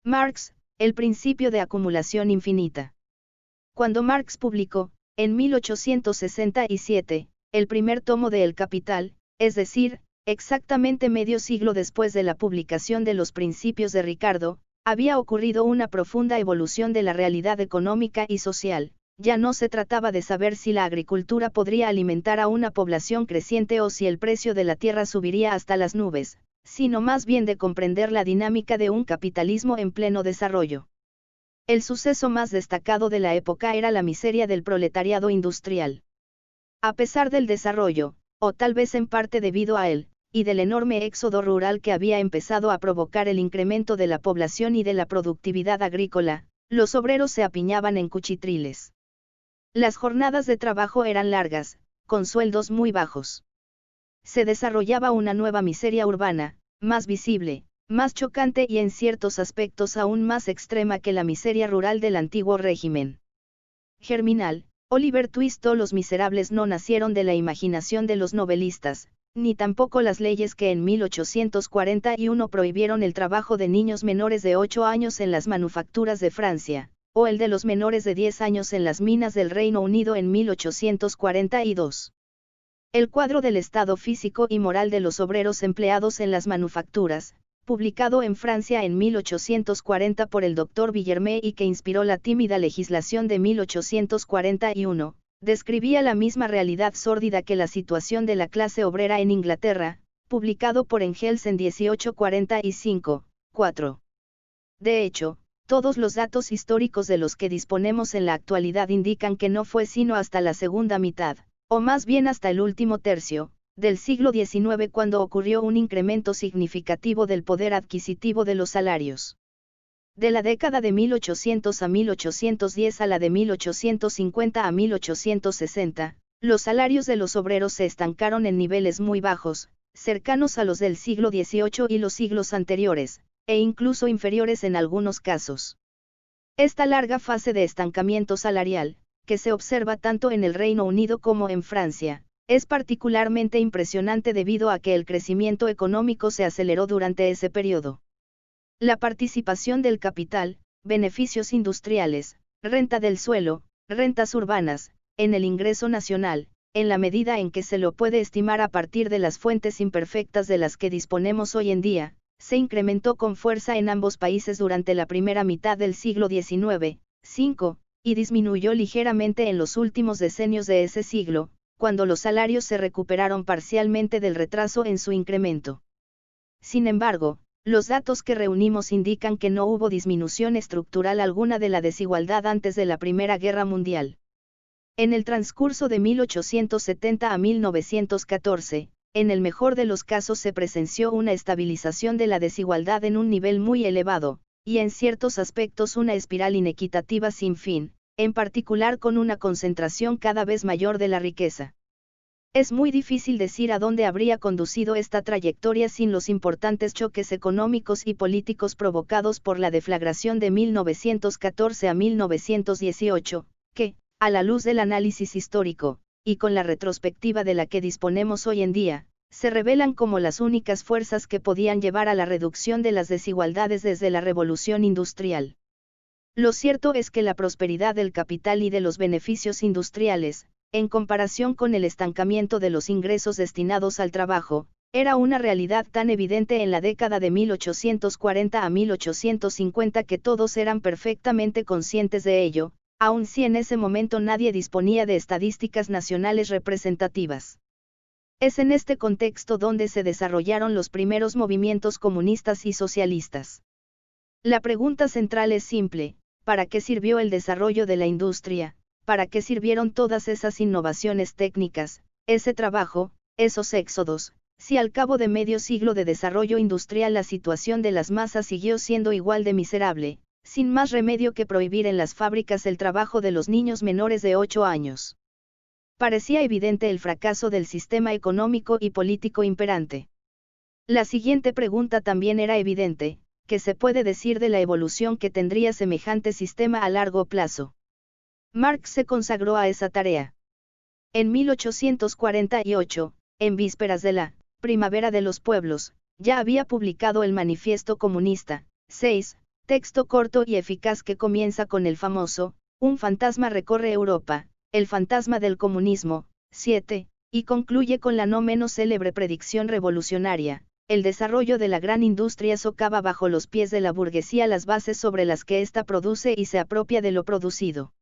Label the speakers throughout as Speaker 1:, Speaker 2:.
Speaker 1: Marx, el principio de acumulación infinita. Cuando Marx publicó, en 1867, el primer tomo de El Capital, es decir, exactamente medio siglo después de la publicación de los Principios de Ricardo, había ocurrido una profunda evolución de la realidad económica y social. Ya no se trataba de saber si la agricultura podría alimentar a una población creciente o si el precio de la tierra subiría hasta las nubes, sino más bien de comprender la dinámica de un capitalismo en pleno desarrollo. El suceso más destacado de la época era la miseria del proletariado industrial. A pesar del desarrollo, o tal vez en parte debido a él, y del enorme éxodo rural que había empezado a provocar el incremento de la población y de la productividad agrícola, los obreros se apiñaban en cuchitriles. Las jornadas de trabajo eran largas, con sueldos muy bajos. Se desarrollaba una nueva miseria urbana, más visible, más chocante y en ciertos aspectos aún más extrema que la miseria rural del antiguo régimen. Germinal, Oliver Twist. Los miserables no nacieron de la imaginación de los novelistas, ni tampoco las leyes que en 1841 prohibieron el trabajo de niños menores de 8 años en las manufacturas de Francia, o el de los menores de 10 años en las minas del Reino Unido en 1842. El cuadro del estado físico y moral de los obreros empleados en las manufacturas, publicado en Francia en 1840 por el Dr. Villermé y que inspiró la tímida legislación de 1841, describía la misma realidad sórdida que la situación de la clase obrera en Inglaterra, publicado por Engels en 1845, 4. De hecho, todos los datos históricos de los que disponemos en la actualidad indican que no fue sino hasta la segunda mitad, o más bien hasta el último tercio, del siglo XIX cuando ocurrió un incremento significativo del poder adquisitivo de los salarios. De la década de 1800 a 1810 a la de 1850 a 1860, los salarios de los obreros se estancaron en niveles muy bajos, cercanos a los del siglo XVIII y los siglos anteriores, e incluso inferiores en algunos casos. Esta larga fase de estancamiento salarial, que se observa tanto en el Reino Unido como en Francia, es particularmente impresionante debido a que el crecimiento económico se aceleró durante ese periodo. La participación del capital, beneficios industriales, renta del suelo, rentas urbanas, en el ingreso nacional, en la medida en que se lo puede estimar a partir de las fuentes imperfectas de las que disponemos hoy en día, se incrementó con fuerza en ambos países durante la primera mitad del siglo XIX, 5, y disminuyó ligeramente en los últimos decenios de ese siglo, cuando los salarios se recuperaron parcialmente del retraso en su incremento. Sin embargo, los datos que reunimos indican que no hubo disminución estructural alguna de la desigualdad antes de la Primera Guerra Mundial. En el transcurso de 1870 a 1914, en el mejor de los casos se presenció una estabilización de la desigualdad en un nivel muy elevado, y en ciertos aspectos una espiral inequitativa sin fin, en particular con una concentración cada vez mayor de la riqueza. Es muy difícil decir a dónde habría conducido esta trayectoria sin los importantes choques económicos y políticos provocados por la deflagración de 1914 a 1918, que, a la luz del análisis histórico, y con la retrospectiva de la que disponemos hoy en día, se revelan como las únicas fuerzas que podían llevar a la reducción de las desigualdades desde la Revolución Industrial. Lo cierto es que la prosperidad del capital y de los beneficios industriales, en comparación con el estancamiento de los ingresos destinados al trabajo, era una realidad tan evidente en la década de 1840 a 1850 que todos eran perfectamente conscientes de ello, aun si en ese momento nadie disponía de estadísticas nacionales representativas. Es en este contexto donde se desarrollaron los primeros movimientos comunistas y socialistas. La pregunta central es simple: ¿para qué sirvió el desarrollo de la industria? ¿Para qué sirvieron todas esas innovaciones técnicas, ese trabajo, esos éxodos, si al cabo de medio siglo de desarrollo industrial la situación de las masas siguió siendo igual de miserable, sin más remedio que prohibir en las fábricas el trabajo de los niños menores de 8 años? Parecía evidente el fracaso del sistema económico y político imperante. La siguiente pregunta también era evidente: ¿qué se puede decir de la evolución que tendría semejante sistema a largo plazo? Marx se consagró a esa tarea. En 1848, en vísperas de la Primavera de los Pueblos, ya había publicado el Manifiesto Comunista, 6, Texto corto y eficaz que comienza con el famoso, un fantasma recorre Europa, el fantasma del comunismo, 7, y concluye con la no menos célebre predicción revolucionaria. El desarrollo de la gran industria socava bajo los pies de la burguesía las bases sobre las que ésta produce y se apropia de lo producido.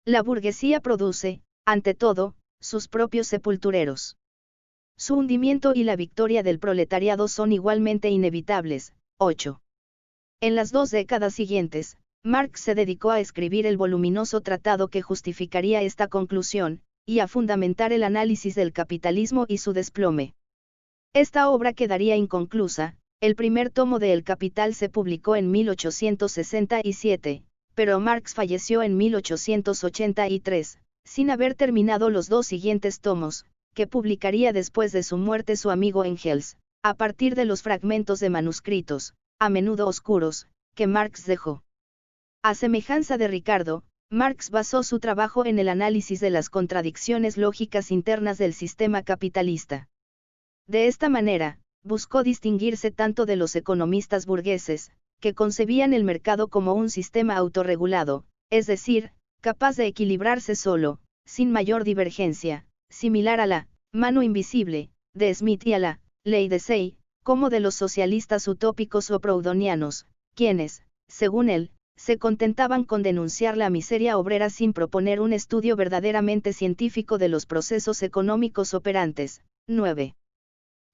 Speaker 1: La burguesía produce, ante todo, sus propios sepultureros. Su hundimiento y la victoria del proletariado son igualmente inevitables. 8. En las 2 décadas siguientes, Marx se dedicó a escribir el voluminoso tratado que justificaría esta conclusión, y a fundamentar el análisis del capitalismo y su desplome. Esta obra quedaría inconclusa. El primer tomo de El Capital se publicó en 1867, pero Marx falleció en 1883, sin haber terminado los 2 siguientes tomos, que publicaría después de su muerte su amigo Engels, a partir de los fragmentos de manuscritos, a menudo oscuros, que Marx dejó. A semejanza de Ricardo, Marx basó su trabajo en el análisis de las contradicciones lógicas internas del sistema capitalista. De esta manera, buscó distinguirse tanto de los economistas burgueses, que concebían el mercado como un sistema autorregulado, es decir, capaz de equilibrarse solo, sin mayor divergencia, similar a la mano invisible de Smith y a la ley de Say, como de los socialistas utópicos o proudhonianos, quienes, según él, se contentaban con denunciar la miseria obrera sin proponer un estudio verdaderamente científico de los procesos económicos operantes. 9.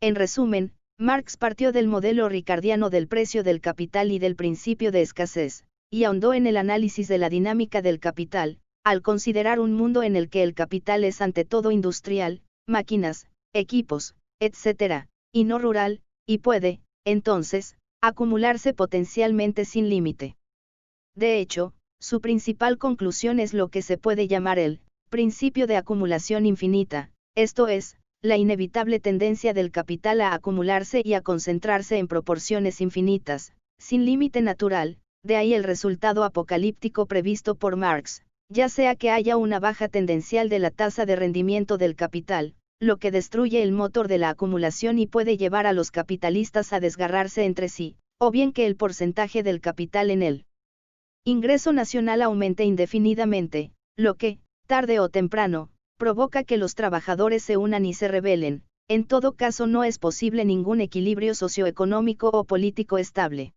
Speaker 1: En resumen, Marx partió del modelo ricardiano del precio del capital y del principio de escasez, y ahondó en el análisis de la dinámica del capital, al considerar un mundo en el que el capital es ante todo industrial, máquinas, equipos, etc., y no rural, y puede, entonces, acumularse potencialmente sin límite. De hecho, su principal conclusión es lo que se puede llamar el principio de acumulación infinita, esto es, la inevitable tendencia del capital a acumularse y a concentrarse en proporciones infinitas, sin límite natural, de ahí el resultado apocalíptico previsto por Marx, ya sea que haya una baja tendencial de la tasa de rendimiento del capital, lo que destruye el motor de la acumulación y puede llevar a los capitalistas a desgarrarse entre sí, o bien que el porcentaje del capital en el ingreso nacional aumente indefinidamente, lo que, tarde o temprano, provoca que los trabajadores se unan y se rebelen. En todo caso no es posible ningún equilibrio socioeconómico o político estable.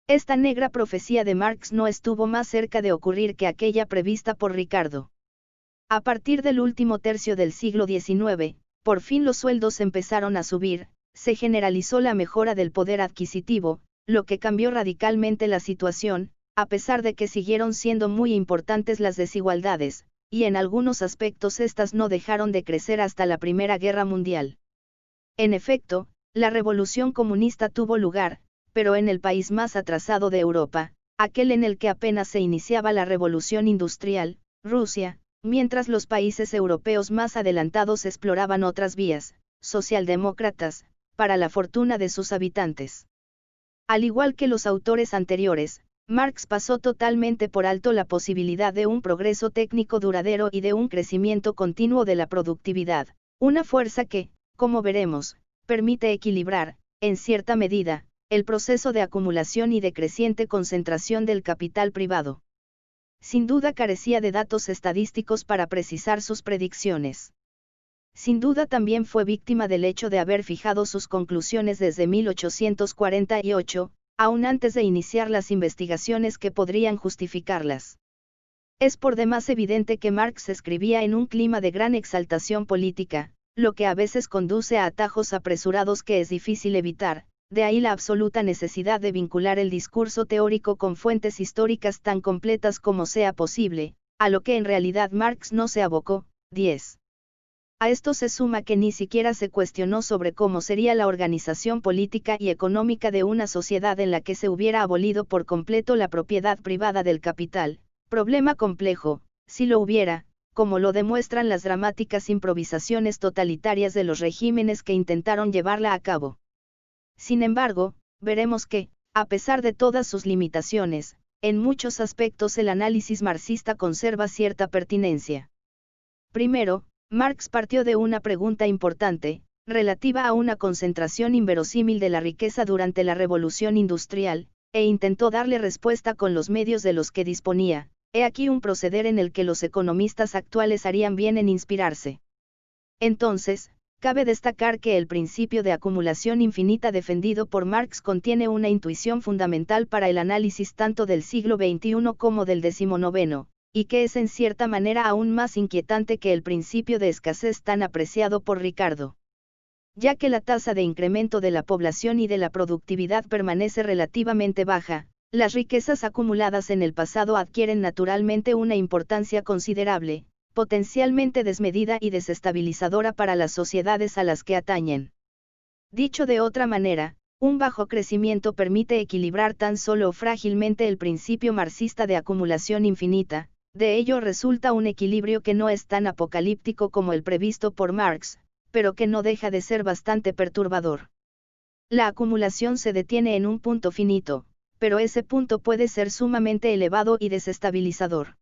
Speaker 1: Esta negra profecía de Marx no estuvo más cerca de ocurrir que aquella prevista por Ricardo. A partir del último tercio del siglo XIX, por fin los sueldos empezaron a subir, se generalizó la mejora del poder adquisitivo, lo que cambió radicalmente la situación, a pesar de que siguieron siendo muy importantes las desigualdades, y en algunos aspectos estas no dejaron de crecer hasta la Primera Guerra Mundial. En efecto, la revolución comunista tuvo lugar, pero en el país más atrasado de Europa, aquel en el que apenas se iniciaba la revolución industrial, Rusia, mientras los países europeos más adelantados exploraban otras vías, socialdemócratas, para la fortuna de sus habitantes. Al igual que los autores anteriores, Marx pasó totalmente por alto la posibilidad de un progreso técnico duradero y de un crecimiento continuo de la productividad, una fuerza que, como veremos, permite equilibrar, en cierta medida, el proceso de acumulación y de creciente concentración del capital privado. Sin duda carecía de datos estadísticos para precisar sus predicciones. Sin duda también fue víctima del hecho de haber fijado sus conclusiones desde 1848, aún antes de iniciar las investigaciones que podrían justificarlas. Es por demás evidente que Marx escribía en un clima de gran exaltación política, lo que a veces conduce a atajos apresurados que es difícil evitar, de ahí la absoluta necesidad de vincular el discurso teórico con fuentes históricas tan completas como sea posible, a lo que en realidad Marx no se abocó. 10. A esto se suma que ni siquiera se cuestionó sobre cómo sería la organización política y económica de una sociedad en la que se hubiera abolido por completo la propiedad privada del capital, problema complejo, si lo hubiera, como lo demuestran las dramáticas improvisaciones totalitarias de los regímenes que intentaron llevarla a cabo. Sin embargo, veremos que, a pesar de todas sus limitaciones, en muchos aspectos el análisis marxista conserva cierta pertinencia. Primero, Marx partió de una pregunta importante, relativa a una concentración inverosímil de la riqueza durante la revolución industrial, e intentó darle respuesta con los medios de los que disponía. He aquí un proceder en el que los economistas actuales harían bien en inspirarse. Entonces, cabe destacar que el principio de acumulación infinita defendido por Marx contiene una intuición fundamental para el análisis tanto del siglo XXI como del XIX, y que es en cierta manera aún más inquietante que el principio de escasez tan apreciado por Ricardo. Ya que la tasa de incremento de la población y de la productividad permanece relativamente baja, las riquezas acumuladas en el pasado adquieren naturalmente una importancia considerable, potencialmente desmedida y desestabilizadora para las sociedades a las que atañen. Dicho de otra manera, un bajo crecimiento permite equilibrar tan solo frágilmente el principio marxista de acumulación infinita. De ello resulta un equilibrio que no es tan apocalíptico como el previsto por Marx, pero que no deja de ser bastante perturbador. La acumulación se detiene en un punto finito, pero ese punto puede ser sumamente elevado y desestabilizador.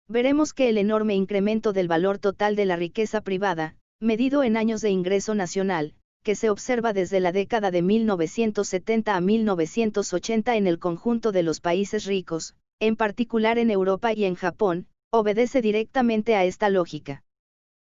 Speaker 1: Veremos que el enorme incremento del valor total de la riqueza privada, medido en años de ingreso nacional, que se observa desde la década de 1970 a 1980 en el conjunto de los países ricos, en particular en Europa y en Japón, obedece directamente a esta lógica.